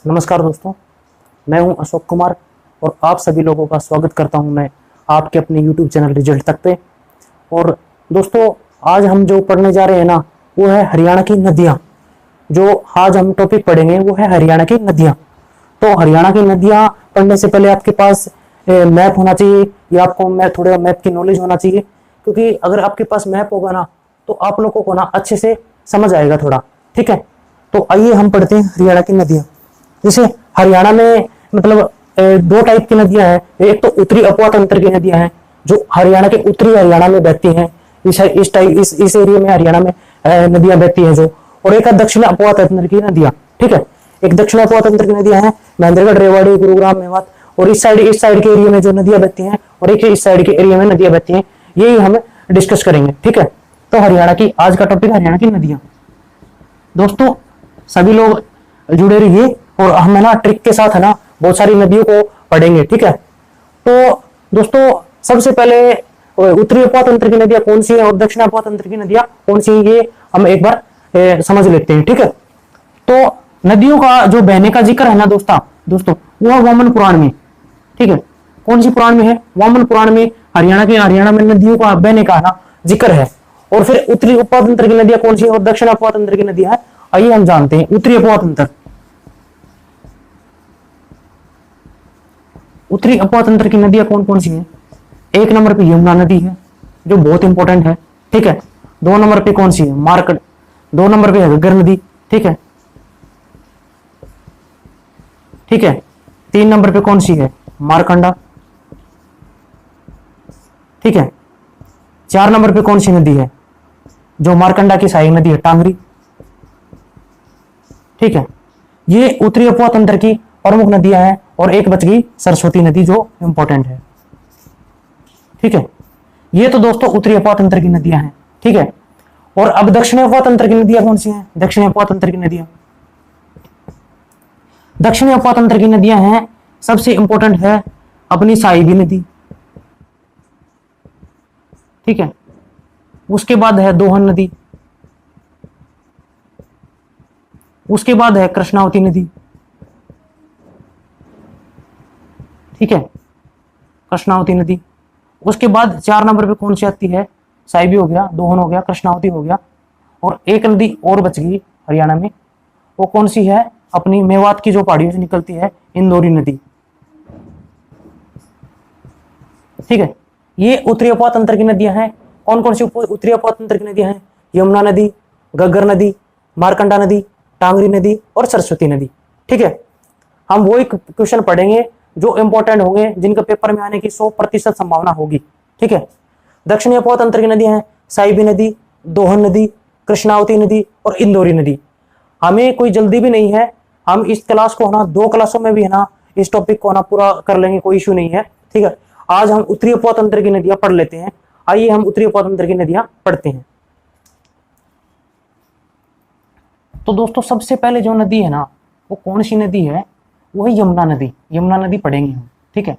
नमस्कार दोस्तों, मैं हूं अशोक कुमार और आप सभी लोगों का स्वागत करता हूं मैं आपके अपने YouTube चैनल रिजल्ट तक पे। और दोस्तों, आज हम जो पढ़ने जा रहे हैं ना, वो है हरियाणा की नदियां। जो आज हम टॉपिक पढ़ेंगे वो है हरियाणा की नदियां। तो हरियाणा की नदियां पढ़ने से पहले आपके पास मैप होना चाहिए या आपको थोड़ा मैप की नॉलेज होना चाहिए, क्योंकि अगर आपके पास मैप होगा ना तो आप लोगों को ना अच्छे से समझ आएगा थोड़ा। ठीक है, तो आइए हम पढ़ते हैं हरियाणा की नदियां। जैसे हरियाणा में मतलब दो टाइप की नदियां हैं। एक तो उत्तरी अपवा तंत्र की नदियां हैं जो हरियाणा के उत्तरी हरियाणा में बहती हैं। इस एरिया में हरियाणा में नदियां बहती हैं जो। और एक है दक्षिण अपवा तंत्र की नदियां। ठीक है, एक दक्षिण अपवा तंत्र की नदियां हैं महेंद्रगढ़, रेवाड़ी, गुरुग्राम, मेवात। और इस साइड के एरिया में जो नदियां बहती हैं और एक इस साइड के एरिया में नदियां बहती हैं, यही हम डिस्कस करेंगे। ठीक है, तो हरियाणा की आज का टॉपिक हरियाणा की नदियां। दोस्तों, सभी लोग जुड़े रहिए और हम है ना ट्रिक के साथ है ना बहुत सारी नदियों को पढ़ेंगे। ठीक है, तो दोस्तों सबसे पहले उत्तरी अपवा तंत्र की नदियां कौन सी है और दक्षिण अपवा तंत्र की नदियां कौन सी है, ये हम एक बार समझ लेते हैं। ठीक है, तो नदियों का जो बहने का जिक्र है ना दोस्तों वो है वामन पुराण में। ठीक है, कौन सी पुराण में है? वामन पुराण में हरियाणा में नदियों का बहने का ना जिक्र है। और फिर उत्तरी अपवा तंत्र की नदियां कौन सी है और दक्षिण अपवा तंत्र की नदियां है, आइए हम जानते हैं। उत्तरी अपवा तंत्र, उत्तरी अपवा तंत्र की नदियां कौन कौन सी है? एक नंबर पे यमुना नदी है जो बहुत इंपॉर्टेंट है। ठीक है, दो नंबर पे कौन सी है? मार्कंड। दो नंबर पे है घग्गर नदी। ठीक है, ठीक है, तीन नंबर पे कौन सी है? मारकंडा। ठीक है, चार नंबर पे कौन सी नदी है जो मारकंडा की सहायक नदी है? टांगरी। ठीक है, ये उत्तरी अपवा तंत्र की प्रमुख नदियां हैं। और एक बच गई सरस्वती नदी जो इंपॉर्टेंट है। ठीक है, ये तो दोस्तों उत्तरी अपवा तंत्र की नदियां हैं। ठीक है, और अब दक्षिणी अपवा तंत्र की नदियां कौन सी हैं? दक्षिणी अपवा तंत्र की नदियां, दक्षिणी अपवा तंत्र की नदियां हैं, सबसे इंपॉर्टेंट है अपनी साहिबी नदी। ठीक है, उसके बाद है दोहन नदी, उसके बाद है कृष्णावती नदी। ठीक है, कृष्णावती नदी। उसके बाद चार नंबर पे कौन सी आती है? साहिबी हो गया, दोहन हो गया, कृष्णावती हो गया। और एक नदी और बच गई हरियाणा में, वो कौन सी है? अपनी मेवात की जो पहाड़ियों से निकलती है, इंदौरी नदी। ठीक है, ये उत्तरी अपवा तंत्र की नदियां हैं। कौन कौन सी उत्तरी अपवा तंत्र की नदियां हैं? यमुना नदी, घग्गर नदी, मारकंडा नदी, टांगरी नदी और सरस्वती नदी। ठीक है, हम वही क्वेश्चन पढ़ेंगे जो इंपॉर्टेंट होंगे, जिनका पेपर में आने की 100% संभावना होगी। ठीक है, दक्षिणी अपवा तंत्र की नदियां हैं साहिबी नदी, दोहन नदी, कृष्णावती नदी और इंदौरी नदी। हमें कोई जल्दी भी नहीं है, हम इस क्लास को ना 2 क्लासों में भी है ना इस टॉपिक को ना पूरा कर लेंगे, कोई इश्यू नहीं है। ठीक है, आज हम उत्तरी अपवा तंत्र की नदियां पढ़ लेते हैं। आइए हम उत्तरी अपवा तंत्र की नदियां पढ़ते हैं। तो दोस्तों सबसे पहले जो नदी है ना वो कौन सी नदी है? वो है यमुना नदी। यमुना नदी पढ़ेंगे हम। ठीक है,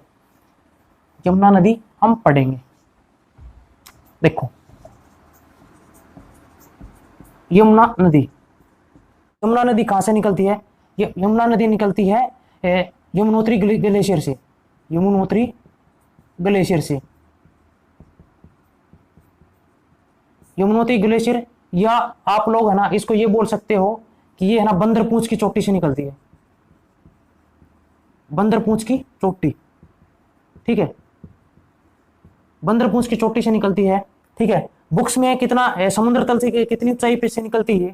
यमुना नदी हम पढ़ेंगे। देखो, यमुना नदी, यमुना नदी कहां से निकलती है? यमुना नदी निकलती है यमुनोत्री ग्लेशियर से। यमुनोत्री ग्लेशियर से, यमुनोत्री ग्लेशियर, या आप लोग है ना इसको ये बोल सकते हो कि ये है ना बंदरपूंछ की चोटी से निकलती है। बंदरपूंछ की चोटी। ठीक है, बंदरपूंछ की चोटी से निकलती है। ठीक है, बुक्स में कितना समुद्र तल से कितनी ऊंचाई पे से निकलती है,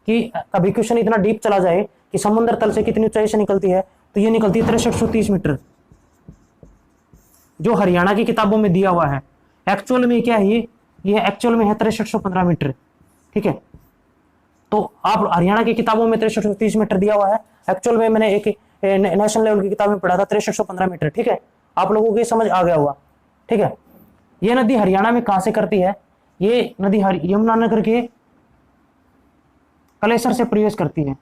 कि कभी क्वेश्चन इतना डीप चला जाए कि समुद्र तल से कितनी ऊंचाई से निकलती है, तो ये निकलती है 6330 मीटर, जो हरियाणा की किताबों में दिया हुआ है। एक्चुअल में क्या है ये एक्चुअल में है 6315 मीटर। ठीक है, तो आप हरियाणा की किताबों में 6330 मीटर दिया हुआ है, एक्चुअल में मैंने एक नेशनल लेवल की किताब में पढ़ा था 6315 मीटर। ठीक है, आप लोगों को ये समझ आ गया होगा। ठीक है, ये नदी हरियाणा में कहां से करती है? ये नदी यमुनानगर के कलेसर से प्रवेश करती है।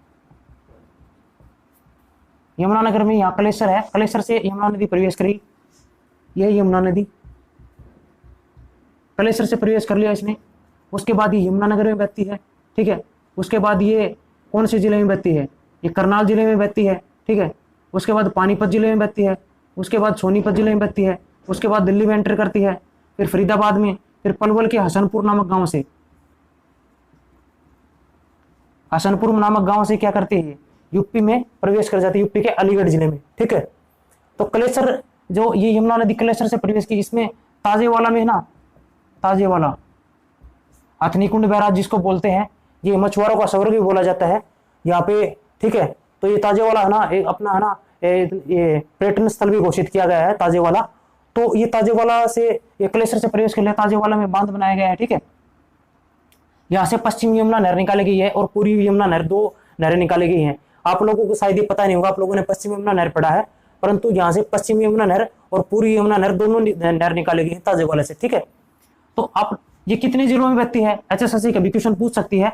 यमुनानगर में यहाँ कलेसर है, कलेसर से यमुना नदी प्रवेश करी। यह यमुना नदी कलेसर से प्रवेश कर लिया इसने। उसके बाद ये यमुनानगर में बहती है। ठीक है, उसके बाद ये कौन से जिले में बहती है? ये करनाल जिले में बहती है। ठीक है। उसके बाद पानीपत जिले में बहती है, उसके बाद सोनीपत जिले में बहती है, उसके बाद दिल्ली में एंटर करती है, फिर फरीदाबाद में, फिर पलवल के हसनपुर नामक गांव से, हसनपुर नामक गांव से क्या करती है, यूपी में प्रवेश कर जाती है, यूपी के अलीगढ़ जिले में। ठीक है। तो कलेसर जो ये यमुना नदी कलेसर से प्रवेश की, इसमें ताजेवाला में ना, ताजेवाला हथनीकुंड बैराज जिसको बोलते हैं, ये मछुआरों का स्वर्ग भी बोला जाता है यहाँ पे। ठीक है। तो ये ताजेवाला है ना, एक अपना है ना ये पर्यटन स्थल भी घोषित किया गया है ताजेवाला। तो ये ताजेवाला से, ये कलेसर से प्रवेश के लिए ताजेवाला में बांध बनाया गया है। ठीक है। यहाँ से पश्चिम यमुना नहर निकाली गई है और पूर्वी यमुना नहर, दो नहरें निकाली गई हैं। आप लोगों को शायद ये पता नहीं होगा, आप लोगों ने पश्चिम यमुना नहर पढ़ा है, परंतु यहाँ से पश्चिम यमुना नहर और पूर्वी यमुना नहर दोनों नहर निकाली गई है ताजेवाला से। ठीक है। तो आप ये कितने जिलों में बहती है, HSSC कभी क्वेश्चन पूछ सकती है।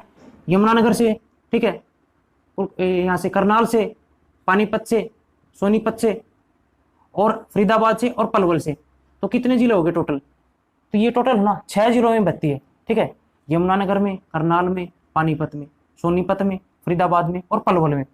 यमुनानगर से, ठीक है, यहाँ से करनाल से, पानीपत से, सोनीपत से और फरीदाबाद से और पलवल से। तो कितने जिले हो गए टोटल? तो ये टोटल ना 6 जिलों में बहती है। ठीक है। यमुनानगर में, करनाल में, पानीपत में, सोनीपत में, फरीदाबाद में और पलवल में।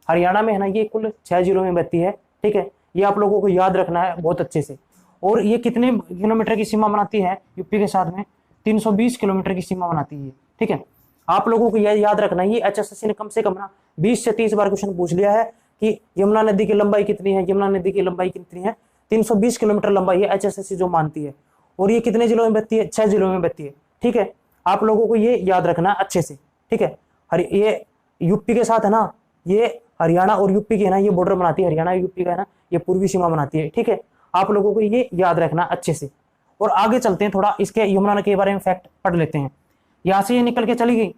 हरियाणा में है ना, ये कुल 6 जिलों में बहती है। ठीक है। ये आप लोगों को याद रखना है बहुत अच्छे से। और ये कितने किलोमीटर की सीमा बनाती है यूपी के साथ में? 320 किलोमीटर की सीमा बनाती है। ठीक है। आप लोगों को यह याद रखना है, ये HSSC ने कम से कम ना 20 से 30 बार क्वेश्चन पूछ लिया है कि यमुना नदी की लंबाई कितनी है, यमुना नदी की लंबाई कितनी है। 320 किलोमीटर लंबाई है HSSC जो मानती है। और ये कितने जिलों में बहती है? 6 जिलों में बहती है। ठीक है। आप लोगों को ये याद रखना है अच्छे से। ठीक है। ये यूपी के साथ है ना, ये हरियाणा और यूपी की है ना, ये बॉर्डर बनाती है, हरियाणा यूपी का है ना, ये पूर्वी सीमा बनाती है। ठीक है। आप लोगों को ये याद रखना अच्छे से। और आगे चलते हैं, थोड़ा इसके यमुना के बारे में फैक्ट पढ़ लेते हैं। यहां से ये निकल के चली गई।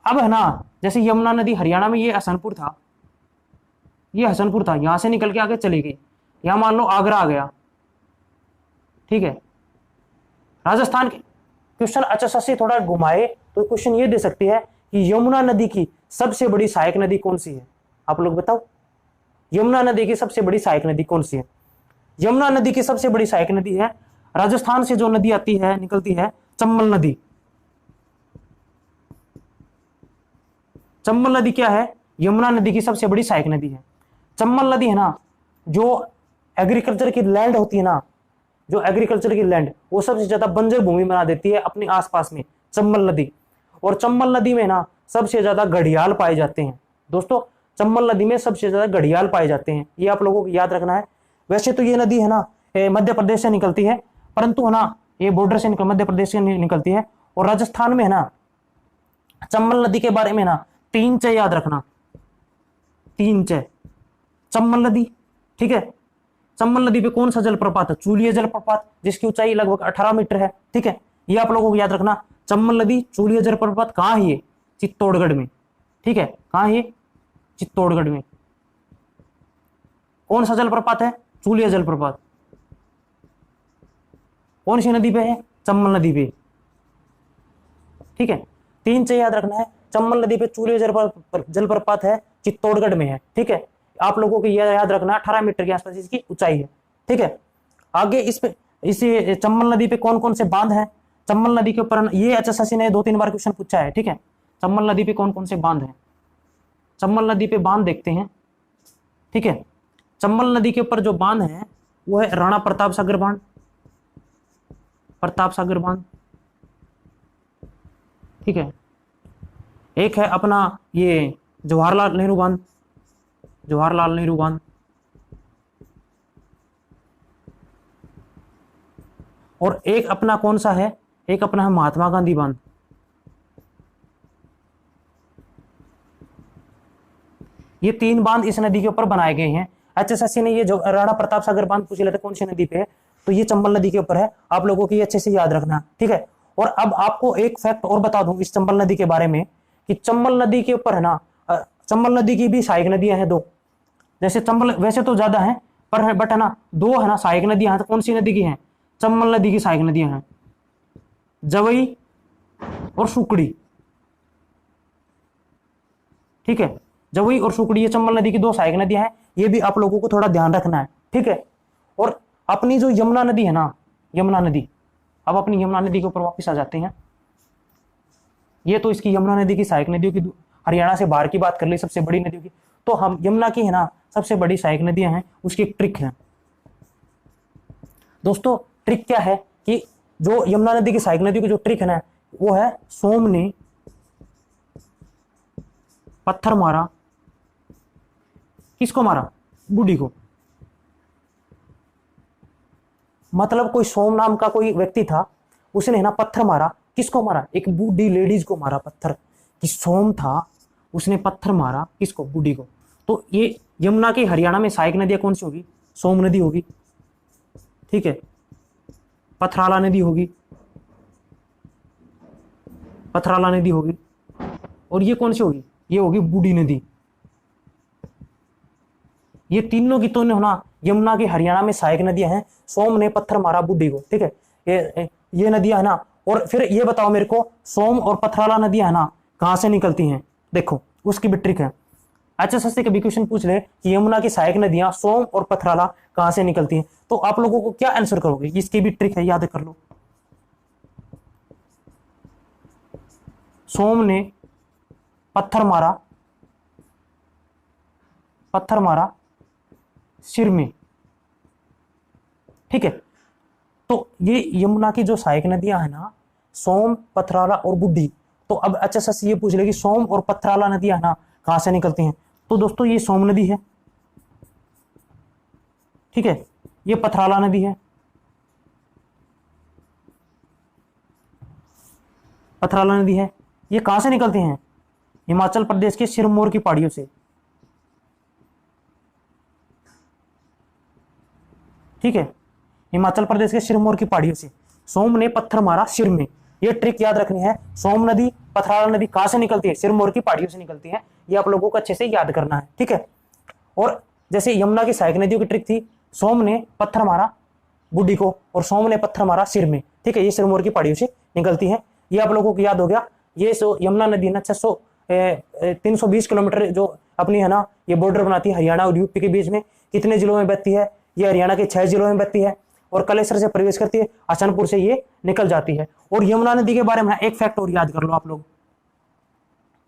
अब है ना, जैसे यमुना नदी हरियाणा में, ये हसनपुर था, ये हसनपुर था, यहां से निकल के आगे चली गई। यहां मान लो आगरा आ गया। ठीक है। राजस्थान के क्वेश्चन HSSC थोड़ा घुमाए तो क्वेश्चन ये दे सकती है कि यमुना नदी की सबसे बड़ी सहायक नदी कौन सी है? आप लोग बताओ, यमुना नदी की सबसे बड़ी सहायक नदी कौन सी है? यमुना नदी की सबसे बड़ी सहायक नदी है, राजस्थान से जो नदी आती है, निकलती है, चंबल नदी। चंबल नदी क्या है? यमुना नदी की सबसे बड़ी सहायक नदी है। चंबल नदी है ना, जो एग्रीकल्चर की लैंड होती है ना, जो एग्रीकल्चर की लैंड, वो सबसे ज्यादा बंजर भूमि बना देती है अपने आसपास में, चंबल नदी। और चंबल नदी में ना सबसे ज्यादा घड़ियाल पाए जाते हैं। दोस्तों, चंबल नदी में सबसे ज्यादा घड़ियाल पाए जाते हैं, ये आप लोगों को याद रखना है। वैसे तो ये नदी है ना मध्य प्रदेश से निकलती है, परंतु है ना ये बॉर्डर से मध्य प्रदेश से निकलती है। और राजस्थान में है ना, चंबल नदी के बारे में ना 3 च याद रखना, 3 च, चंबल नदी। ठीक है। चंबल नदी पे कौन सा जलप्रपात है? चूलिया जलप्रपात, जिसकी ऊंचाई लगभग 18 मीटर है। ठीक है। ये आप लोगों को याद रखना। चंबल नदी, चूलिया जलप्रपात कहाँ है? ये चित्तौड़गढ़ में। ठीक है। कहाँ है? चित्तौड़गढ़ में। कौन सा जलप्रपात है? चूलिया जलप्रपात। कौन सी नदी पे है? चंबल नदी पे। ठीक है। 3 च याद रखना है। चंबल नदी पे चूलिया जलप्रपात है, चित्तौड़गढ़ में है। ठीक है। आप लोगों को यह याद रखना, 18 मीटर के आसपास इसकी ऊंचाई है। ठीक है। आगे इसी चंबल नदी पे कौन कौन से बांध हैं? चंबल नदी के ऊपर ये HSSC ने 2-3 बार क्वेश्चन पूछा है। ठीक है। चंबल नदी पे कौन कौन से बांध हैं? चंबल नदी पे बांध देखते हैं। ठीक है। चंबल नदी के ऊपर जो बांध है वो है राणा प्रताप सागर बांध, प्रताप सागर बांध। ठीक है। एक है अपना ये जवाहरलाल नेहरू बांध, जवाहरलाल नेहरू बांध। और एक अपना कौन सा है? एक अपना है महात्मा गांधी बांध। ये 3 बांध इस नदी के ऊपर बनाए गए हैं। HSSC ने ये जो राणा प्रताप सागर बांध पूछ लेते कौन सी नदी पे है, तो ये चंबल नदी के ऊपर है। आप लोगों को ये अच्छे से याद रखना। ठीक है। और अब आपको एक फैक्ट और बता दूं इस चंबल नदी के बारे में, कि चंबल नदी के ऊपर है ना, चंबल नदी की भी सहायक नदियां हैं 2। जैसे चंबल वैसे तो ज्यादा है, पर बट है ना 2 है ना सहायक नदियां। तो कौन सी नदी की हैं? चंबल नदी की सहायक नदियां हैं, जवई और सुकड़ी। ठीक है। जवई और सुकड़ी, ये चंबल नदी की 2 सहायक नदियां हैं। ये भी आप लोगों को थोड़ा ध्यान रखना है। ठीक है। और अपनी जो यमुना नदी है ना, यमुना नदी, अब अपनी यमुना नदी के ऊपर वापस आ जाते हैं। ये तो इसकी यमुना नदी की सहायक नदियों की, हरियाणा से बाहर की बात कर ली सबसे बड़ी नदियों की। तो हम यमुना की है ना सबसे बड़ी सहायक नदियां हैं, उसकी एक ट्रिक है दोस्तों। ट्रिक क्या है कि जो यमुना नदी की सहायक नदी की जो ट्रिक है ना, वो है सोम ने पत्थर मारा, किसको मारा? बूढ़ी को। मतलब कोई सोम नाम का कोई व्यक्ति था, उसने ना पत्थर मारा, किसको मारा? एक बूढ़ी लेडीज को मारा पत्थर। कि सोम था, उसने पत्थर मारा किसको? बूढ़ी को। तो ये यमुना की हरियाणा में सहायक नदियां कौन सी होगी? सोम नदी होगी, ठीक है, पथराला नदी होगी, पथराला नदी होगी, और ये कौन सी होगी? ये होगी बूढ़ी नदी। ये तीनों की तो ना यमुना की हरियाणा में सहायक नदियां हैं। सोम ने पत्थर मारा बूढ़ी को, ठीक है, ये नदियां है ना। और फिर ये बताओ मेरे को, सोम और पथराला नदियां है ना कहां से निकलती हैं? देखो उसकी भी ट्रिक है। HSSC कभी क्वेश्चन पूछ ले कि यमुना की सहायक नदियां सोम और पथराला कहां से निकलती हैं, तो आप लोगों को क्या आंसर करोगे? इसकी भी ट्रिक है, याद कर लो। सोम ने पत्थर मारा, पत्थर मारा सिर में, ठीक है। तो ये यमुना की जो सहायक नदियां है ना, सोम, पथराला और बूढ़ी। तो अब HSSC ये पूछ लेगी सोम और पथराला नदियां है ना कहां से निकलती हैं, तो दोस्तों ये सोम नदी है, ठीक है, ये पथराला नदी है, पथराला नदी है। ये कहां से निकलते हैं? हिमाचल प्रदेश के सिरमौर की पहाड़ियों से, ठीक है, हिमाचल प्रदेश के सिरमौर की पहाड़ियों से। सोम ने पत्थर मारा सिर में, ये ट्रिक याद रखनी है। सोम नदी, पथराला नदी कहां से निकलती है? सिरमौर की पहाड़ियों से निकलती है। ये आप लोगों को अच्छे से याद करना है, ठीक है। और जैसे यमुना की सहायक नदियों की ट्रिक थी, सोम ने पत्थर मारा बूढ़ी को और सोम ने पत्थर मारा सिर में, ठीक है, ये सिरमौर की पहाड़ियों से निकलती है। ये आप लोगों को याद हो गया। ये यमुना नदी ना 320 किलोमीटर जो अपनी है ना, ये बॉर्डर बनाती है हरियाणा और यूपी के बीच में। कितने जिलों में बहती है? ये हरियाणा के 6 जिलों में बहती है और कलेसर से प्रवेश करती है, हसनपुर से ये निकल जाती है। और यमुना नदी के बारे में एक फैक्ट और याद कर लो आप लोग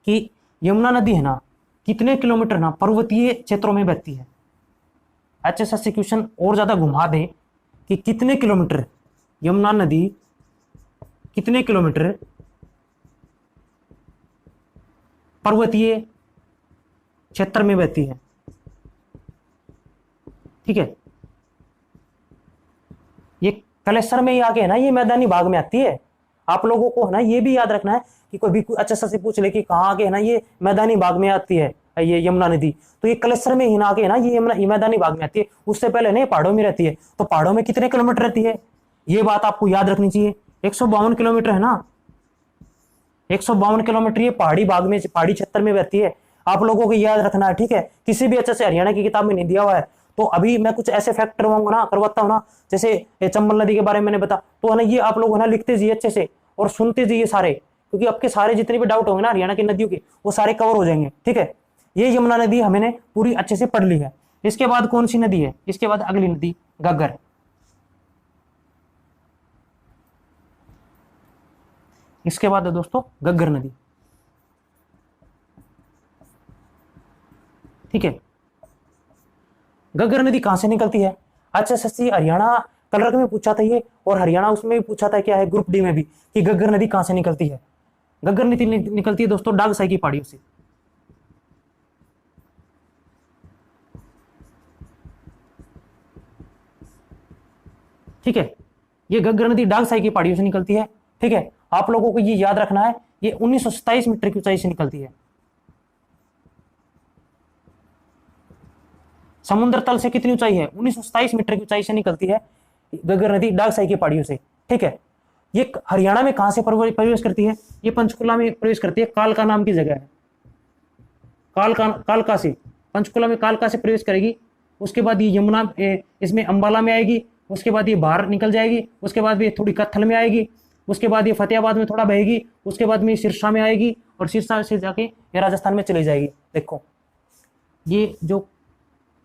कि यमुना नदी है ना कितने किलोमीटर ना पर्वतीय क्षेत्रों में बहती है। HSSC क्वेश्चन और ज्यादा घुमा दे कि कितने किलोमीटर यमुना नदी, कितने किलोमीटर पर्वतीय क्षेत्र में बहती है, ठीक है। ये कलेसर में ही आके है ना, ये मैदानी भाग में आती है। आप लोगों को है ना ये भी याद रखना है कि कोई भी HSSC पूछ ले कि कहाँ आके है ना ये मैदानी भाग में आती है ये यमुना नदी, तो ये कलेसर में ही ना आके है ना ये यमुना मैदानी भाग में आती है। उससे पहले नहीं पहाड़ों में रहती है। तो पहाड़ों में कितने किलोमीटर रहती है, ये बात आपको याद रखनी चाहिए। 152 किलोमीटर है ना, 152 किलोमीटर ये पहाड़ी भाग में, पहाड़ी क्षेत्र में बहती है। आप लोगों को याद रखना है, ठीक है। किसी भी HSSC हरियाणा की किताब में नहीं दिया हुआ है। तो अभी मैं कुछ ऐसे फैक्ट करवाता हूँ ना, जैसे चंबल नदी के बारे में मैंने बता, तो है ना ये आप लोग है ना लिखते जाइए अच्छे से और सुनते जाइए सारे, क्योंकि आपके सारे जितने भी डाउट होंगे ना हरियाणा की नदियों के, वो सारे कवर हो जाएंगे, ठीक है। ये यमुना नदी हमने पूरी अच्छे से पढ़ ली है। इसके बाद कौन सी नदी है? इसके बाद अगली नदी घग्गर। इसके बाद है दोस्तों घग्गर नदी, ठीक है। घग्गर नदी कहां से निकलती है? HSSC हरियाणा कलर में पूछा था ये, और हरियाणा उसमें भी पूछा था, क्या है ग्रुप डी में भी, कि घग्गर नदी कहां से निकलती है। घग्गर नदी निकलती है दोस्तों डागसाई की पहाड़ियों से, ठीक है। ये घग्गर नदी डागसाई की पहाड़ियों से निकलती है, ठीक है। आप लोगों को ये याद रखना है, ये 1927 मीटर की ऊंचाई से निकलती है। समुद्र तल से कितनी ऊंचाई है? 1927 मीटर की ऊंचाई से निकलती है घग्गर नदी डागसाई की पहाड़ियों से, ठीक है। ये हरियाणा में कहां से प्रवेश करती है? ये पंचकुला में प्रवेश करती है, कालका नाम की जगह है। कालका से, पंचकुला में कालका से प्रवेश करेगी। उसके बाद ये यमुना इसमें अंबाला में आएगी। उसके बाद ये बाहर निकल जाएगी। उसके बाद ये थोड़ी कत्थल में आएगी। उसके बाद ये फतेहाबाद में थोड़ा बहेगी। उसके बाद में सिरसा में आएगी और सिरसा से जाके ये राजस्थान में चली जाएगी। देखो ये जो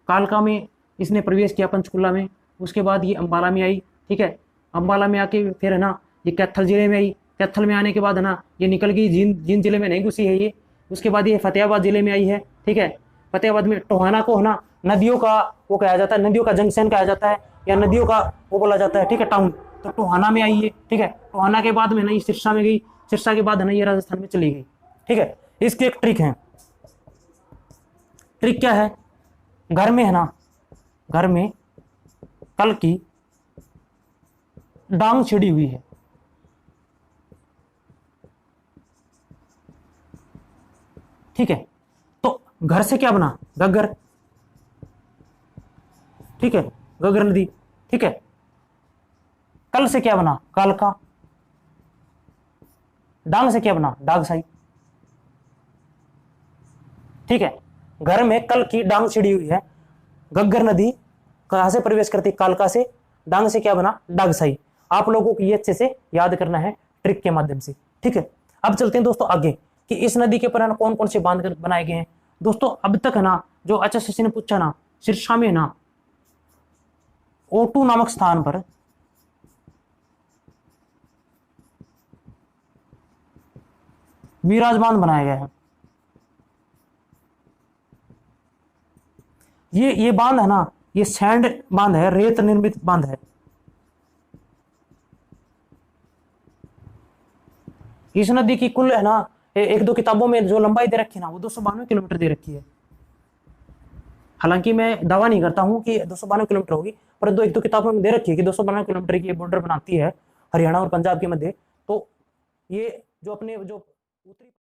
कालका में इसने प्रवेश किया पंचकुला में, उसके बाद ये अंबाला में आई, ठीक है। अंबाला में आके फिर है ना ये कैथल जिले में आई। कैथल में आने के बाद है ना ये निकल गई जींद जिले में नहीं घुसी है ये। उसके बाद ये फतेहाबाद जिले में आई है, ठीक है। फतेहाबाद में टोहाना को है ना नदियों का वो कहा जाता है, नदियों का जंक्शन कहा जाता है, या नदियों का वो बोला जाता है, ठीक है, टाउन। तो टोहाना में आई है, ठीक है। टोहाना के बाद में ना ये सिरसा में गई, सिरसा के बाद है ना ये राजस्थान में चली गई, ठीक है। इसकी एक ट्रिक है। ट्रिक क्या है? घर में है ना, घर में कल की डांग छिड़ी हुई है, ठीक है। तो घर से क्या बना? गग्गर, ठीक है, गग्गर नदी, ठीक है। कल से क्या बना? कालका। डांग से क्या बना? डागसाई, ठीक है। घर में कल की डांग छिड़ी हुई है, गग्गर नदी कहां से प्रवेश करती? कालका से। डांग से क्या बना? डागसाई। आप लोगों को ये अच्छे से याद करना है ट्रिक के माध्यम से, ठीक है। अब चलते हैं दोस्तों आगे कि इस नदी के ऊपर कौन कौन से बांध बनाए गए हैं। दोस्तों अब तक है ना जो एचएसएससी ने पूछा ना, सिरसा में ना ओटू नामक स्थान पर मिराज बांध बनाया गया है। ये बांध है ना, ये सैंड बांध है, रेत निर्मित बांध है। इस नदी की कुल है ना एक दो किताबों में जो लंबाई दे रखी है ना वो 292 किलोमीटर दे रखी है। हालांकि मैं दावा नहीं करता हूं कि 292 किलोमीटर होगी, पर एक दो किताबों में दे रखी है कि 292 किलोमीटर की बॉर्डर बनाती है हरियाणा और पंजाब के मध्य। तो ये जो अपने जो उत्तरी